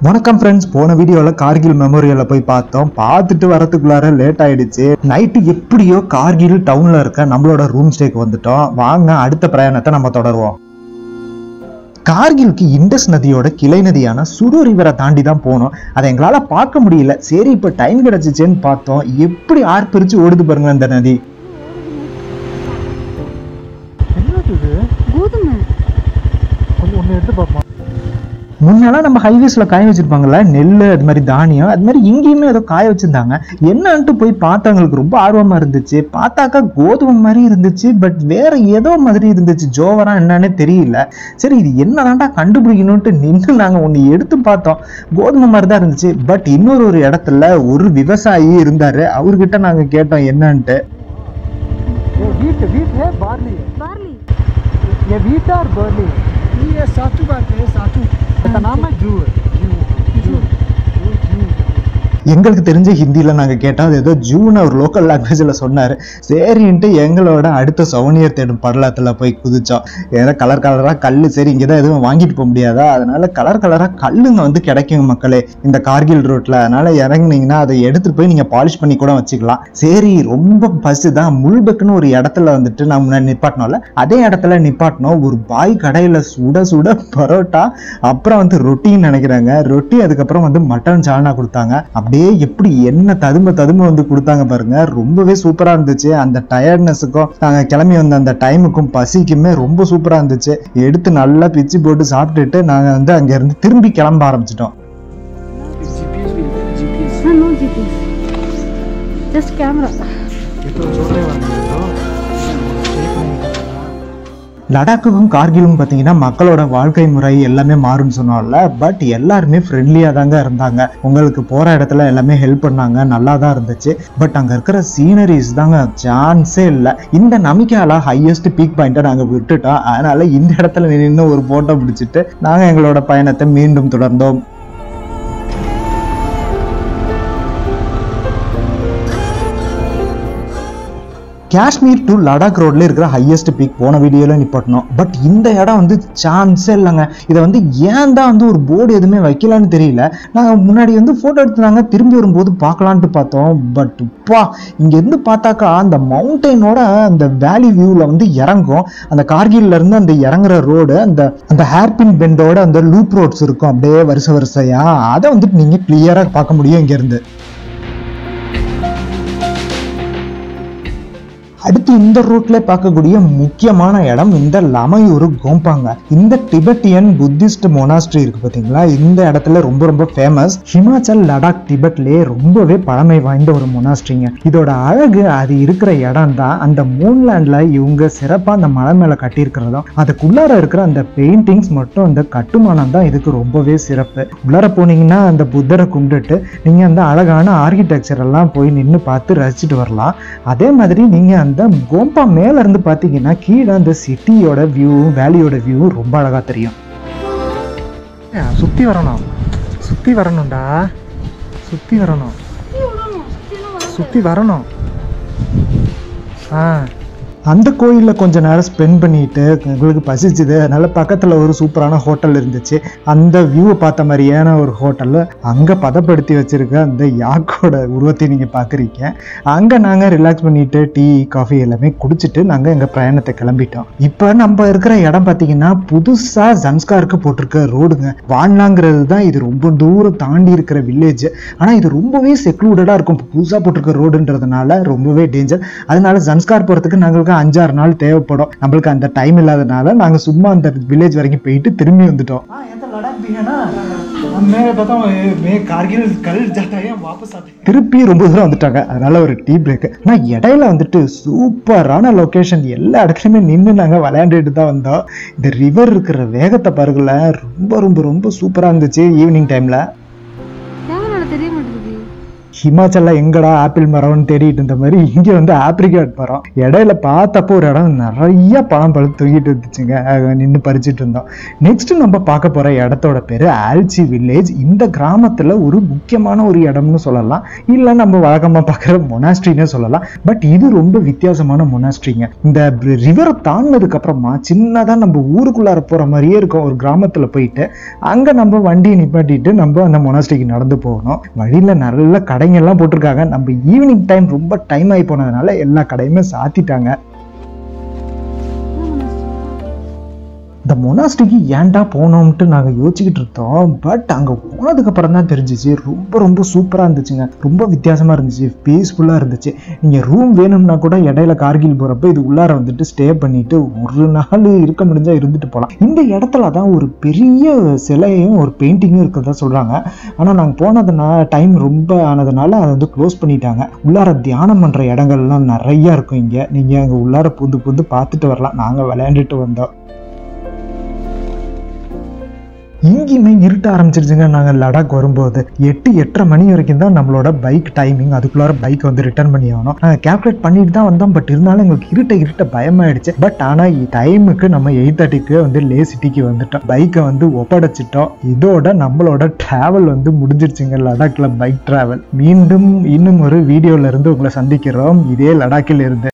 வணக்கம் ஃப்ரெண்ட்ஸ், போன வீடியோவில் கார்கில் மெமோரியலை போய் பார்த்தோம். பார்த்துட்டு வரதுக்குள்ளார லேட் ஆயிடுச்சு. நைட்டு எப்படியோ கார்கில் டவுனில் இருக்க நம்மளோட ரூம் ஸ்டேக்கு வந்துட்டோம். வாங்க அடுத்த பிரயாணத்தை நம்ம தொடருவோம். கார்கிலுக்கு இண்டஸ் நதியோட கிளை நதியான சுரு ரிவரை தாண்டி தான் போனோம். அதை எங்களால் பார்க்க முடியல. சரி, இப்போ டைம் கிடச்சிச்சேன்னு பார்த்தோம். எப்படி ஆர்ப்பரிச்சு ஓடுது பாருங்க இந்த நதி. முன்னெல்லாம் நம்ம ஹைவேஸ்ல காய வச்சிருப்பாங்கல்ல நெல், அது மாதிரி தானியம், அது மாதிரி இங்கேயுமே ஏதோ காய வச்சிருந்தாங்க. என்னன்ட்டு போய் பார்த்தவங்களுக்கு ரொம்ப ஆர்வமா இருந்துச்சு. பார்த்தாக்கா கோதுமை மாதிரி இருந்துச்சு, பட் வேற ஏதோ மாதிரி இருந்துச்சு. ஜோவரா என்னன்னே தெரியல. சரி, இது என்னதான்டா கண்டுபிடிக்கணும்ட்டு நின்று நாங்க ஒண்ணு எடுத்து பார்த்தோம். கோதுமை மாதிரி தான் இருந்துச்சு. பட் இன்னொரு இடத்துல ஒரு விவசாயி இருந்தாரு. அவர்கிட்ட நாங்க கேட்டோம் என்னன்ட்டு. எங்களுக்கு தெரிஞ்ச ஹிந்தியில நாங்க கேட்டோம். அது ஏதோ ஜூன்னு ஒரு லோக்கல் லாங்குவேஜ்ல சொன்னாரு. சரின்ட்டு எங்களோட அடுத்த சௌனியர் தேடும் படலத்துல போய் குதிச்சோம். ஏன்னா கலர் கலரா கல்லு. சரி, இங்கதான் எதுவும் வாங்கிட்டு போக முடியாதா, அதனால கலர் கலரா கல்லுங்க வந்து கிடைக்குங்க மக்களே இந்த கார்கில் ரோட்ல. அதனால இறங்குனீங்கன்னா அதை எடுத்துட்டு போய் நீங்க பாலிஷ் பண்ணி கூட வச்சுக்கலாம். சரி, ரொம்ப பசு தான். முள்பெக்குன்னு ஒரு இடத்துல வந்துட்டு நான் முன்னாடி நிப்பாட்டினோம்ல, அதே இடத்துல நிப்பாட்டினோம். ஒரு பாய் கடையில சுட சுட பரோட்டா, அப்புறம் வந்து ரொட்டின்னு நினைக்கிறாங்க, ரொட்டி, அதுக்கப்புறம் வந்து மட்டன் சால்னா கொடுத்தாங்க. அப்படியே எப்படி என்ன ததும்ப வந்து கொடுத்தாங்க பாருங்க. ரொம்பவே சூப்பரா இருந்துச்சு. அந்த டயர்ட்னஸுக்கும் நாங்க கிளம்பி வந்த அந்த டைமுக்கும் பசிக்குமே ரொம்ப சூப்பரா இருந்துச்சு. எடுத்து நல்லா பிச்சு போட்டு சாப்பிட்டுட்டு நாங்க வந்து அங்க இருந்து திரும்பி கிளம்ப ஆரம்பிச்சிட்டோம். லடாக்குக்கும் கார்கிலும் பார்த்தீங்கன்னா மக்களோட வாழ்க்கை முறை எல்லாமே மாறும்னு சொன்னோம்ல. பட் எல்லாருமே ஃப்ரெண்ட்லியாக தாங்க இருந்தாங்க. உங்களுக்கு போகிற இடத்துல எல்லாமே ஹெல்ப் பண்ணாங்க. நல்லா தான் இருந்துச்சு. பட் அங்கே இருக்கிற சீனரிஸ் தாங்க சான்ஸே இல்லை. இந்த நமிக்கால ஹையஸ்ட் பீக் பாயிண்ட்டை நாங்கள் விட்டுட்டோம். அதனால இந்த இடத்துல நின்று ஒரு ஃபோட்டோ பிடிச்சிட்டு நாங்கள் எங்களோட பயணத்தை மீண்டும் தொடர்ந்தோம். காஷ்மீர் டு லடாக் ரோட்ல இருக்கிற ஹையஸ்ட் பீக் போன வீடியோல நிப்பாட்டணும். பட் இந்த இடம் வந்து சான்ஸே இல்லைங்க. இதை வந்து ஏன் தான் வந்து ஒரு போர்டு எதுவுமே வைக்கலான்னு தெரியல. நாங்கள் முன்னாடி வந்து போட்டோ எடுத்துனாங்க, திரும்பி வரும்போது பார்க்கலான்ட்டு பார்த்தோம். பட் இங்க இருந்து பார்த்தாக்கா அந்த மவுண்டெயினோட அந்த வேலி வியூல வந்து இறங்கும். அந்த கார்கில்ல இருந்து அந்த இறங்குற ரோடு, அந்த ஹேர்பின் பெண்டோட அந்த லூப் ரோட்ஸ் இருக்கும் அப்படியே வரிசையா. அதை வந்துட்டு நீங்க கிளியரா பார்க்க முடியும் இங்க இருந்து. அடுத்து இந்த ரூட்ல பார்க்கக்கூடிய முக்கியமான இடம் இந்த லமயூர் கோம்பாங்க. இந்த டிபெட்டியன் புத்திஸ்ட் மொனாஸ்ட்ரி இருக்கு பாத்தீங்களா, இந்த இடத்துல ரொம்ப ஃபேமஸ். ஹிமாச்சல், லடாக், டிபெட்லயே ரொம்பவே பழமை வாய்ந்த ஒரு மொனாஸ்ட்ரிங்க. இதோட அழகு அது இருக்கிற இடம் தான். அந்த மூன்லேண்ட்ல இவங்க சிறப்பா அந்த மலை மேல கட்டி இருக்கிறதும், அதுக்குள்ளார இருக்கிற அந்த பெயிண்டிங்ஸ் மட்டும், அந்த கட்டுமானம் தான் இதுக்கு ரொம்பவே சிறப்பு. உள்ளார போனீங்கன்னா அந்த புத்தரை கும்பிட்டுட்டு நீங்க அந்த அழகான ஆர்கிடெக்சர் எல்லாம் போய் நின்று பார்த்து ரசிச்சுட்டு வரலாம். அதே மாதிரி நீங்க அந்த கோம்பா மேல இருந்து பாத்தீங்கன்னா கீழே அந்த சிட்டியோட வியூ, வேலியோட வியூ ரொம்ப அழகா தெரியும். சுத்தி வரணும்டா, சுத்தி வரணும். அந்த கோயிலில் கொஞ்ச நேரம் ஸ்பெண்ட் பண்ணிட்டு எங்களுக்கு பசிச்சுது. அதனால பக்கத்தில் ஒரு சூப்பரான ஹோட்டல் இருந்துச்சு. அந்த வியூவை பார்த்த மாதிரியான ஒரு ஹோட்டலில் அங்கே பதப்படுத்தி வச்சிருக்க அந்த யாக்கோட உருவத்தை நீங்கள் பார்க்குறீங்க. அங்கே நாங்கள் ரிலாக்ஸ் பண்ணிட்டு டீ, காஃபி எல்லாமே குடிச்சிட்டு நாங்கள் எங்கள் பிரயாணத்தை கிளம்பிட்டோம். இப்போ நம்ம இருக்கிற இடம் பார்த்தீங்கன்னா புதுசாக ஜன்ஸ்காருக்கு போட்டிருக்க ரோடுங்க. வான்லாங்கிறது தான் இது. ரொம்ப தூரம் தாண்டி இருக்கிற வில்லேஜ். ஆனால் இது ரொம்பவே செக்லூடடாக இருக்கும். புதுசாக போட்டிருக்க ரோடுன்றதுனால ரொம்பவே டேஞ்சர். அதனால ஜன்ஸ்கார் போகிறதுக்கு நாங்களுக்கு 5-6 நாள் தேவைப்படும். நம்மளுக்கு அந்த டைம் இல்லாதனால நாங்க சும்மா அந்த வில்லேஜ் வரைக்கும் போயிட்டு திரும்பி வந்துட்டோம். திருப்பி ரொம்ப தூரம் வந்துட்டாங்க. அதனால ஒரு டீ பிரேக். நான் இடையில வந்துட்டு சூப்பரான லொகேஷன், எல்லா இடத்துலயுமே நின்று நாங்க விளையாண்டுட்டு தான் வந்தோம். இந்த ரிவர் இருக்கிற வேகத்தை பாருங்களேன், ரொம்ப சூப்பரா இருந்துச்சு ஈவினிங் டைம்ல. ஹிமாச்சல்ல எங்கடா ஆப்பிள் மரம்னு தேடிட்டு இருந்த மாதிரி இங்க வந்து ஆப்ரிகாட் மரம். இடையில பார்த்தப்போ ஒரு இடம் நிறைய பழம் பழுத்து தூக்கிட்டு இருந்துச்சுங்க. நின்று பறிச்சுட்டு இருந்தோம். நெக்ஸ்ட் நம்ம பார்க்க போற இடத்தோட பேரு ஆல்சி வில்லேஜ். இந்த கிராமத்துல ஒரு முக்கியமான ஒரு இடம்னு சொல்லலாம், இல்ல நம்ம வழக்கமா பார்க்குற மொனாஸ்ட்ரின்னு சொல்லலாம். பட் இது ரொம்ப வித்தியாசமான மொனாஸ்ட்ரிங்க. இந்த ரிவரை தாண்டினதுக்கு அப்புறமா சின்னதா நம்ம ஊருக்குள்ளார போற மாதிரியே இருக்கும். ஒரு கிராமத்துல போயிட்டு அங்க நம்ம வண்டியை நிப்பாட்டிட்டு நம்ம அந்த மொனாஸ்ட்ரிக்கு நடந்து போகணும். வழியில நல்ல கடைங்க எல்லாம் போட்டிருக்காங்க. நம்ம ஈவினிங் டைம் ரொம்ப டைம் ஆகி போனதுனால எல்லா கடையுமே சாத்திட்டாங்க. இந்த மொனாஸ்ட்ரிக்கு ஏன்டா போனோம்ட்டு நாங்கள் யோசிச்சுக்கிட்டு இருந்தோம். பட் அங்கே போனதுக்கு அப்புறம் தான் தெரிஞ்சிச்சு ரொம்ப ரொம்ப சூப்பராக இருந்துச்சுங்க. ரொம்ப வித்தியாசமாக இருந்துச்சு, பீஸ்ஃபுல்லாக இருந்துச்சு. நீங்கள் ரூம் வேணும்னா கூட இடையில கார்கில் போகிறப்ப இது உள்ளார வந்துட்டு ஸ்டே பண்ணிட்டு ஒரு நாள் இருக்க முடிஞ்சா இருந்துட்டு போகலாம். இந்த இடத்துல தான் ஒரு பெரிய சிலையும் ஒரு பெயிண்டிங்கும் இருக்கிறதா சொல்கிறாங்க. ஆனால் நாங்கள் போனதுனால டைம் ரொம்ப ஆனதுனால அதை வந்து க்ளோஸ் பண்ணிட்டாங்க. உள்ளார தியானம் பண்ணுற இடங்கள்லாம் நிறையா இருக்கும். இங்கே நீங்கள் அங்கே உள்ளார புந்து பார்த்துட்டு வரலாம். நாங்கள் விளையாண்டுட்டு வந்தோம். இங்கேயுமே இருட்ட ஆரம்பிச்சிருச்சுங்க. நாங்கள் லடாக் வரும்போது 8-8:30 மணி வரைக்கும் தான் நம்மளோட பைக் டைமிங். அதுக்குள்ளார பைக் வந்து ரிட்டர்ன் பண்ணி ஆகணும். நாங்கள் கேல்குலேட் பண்ணிட்டு தான் வந்தோம். பட் இருந்தாலும் எங்களுக்கு இருட்ட பயமாயிடுச்சு. பட் ஆனால் டைமுக்கு நம்ம 8:30க்கு வந்து லே சிட்டிக்கு வந்துட்டோம். பைக்கை வந்து ஒப்படைச்சிட்டோம். இதோட நம்மளோட டிராவல் வந்து முடிஞ்சிருச்சுங்க. லடாக்ல பைக் டிராவல். மீண்டும் இன்னும் ஒரு வீடியோல இருந்து உங்களை சந்திக்கிறோம். இதே லடாக்கில் இருந்து.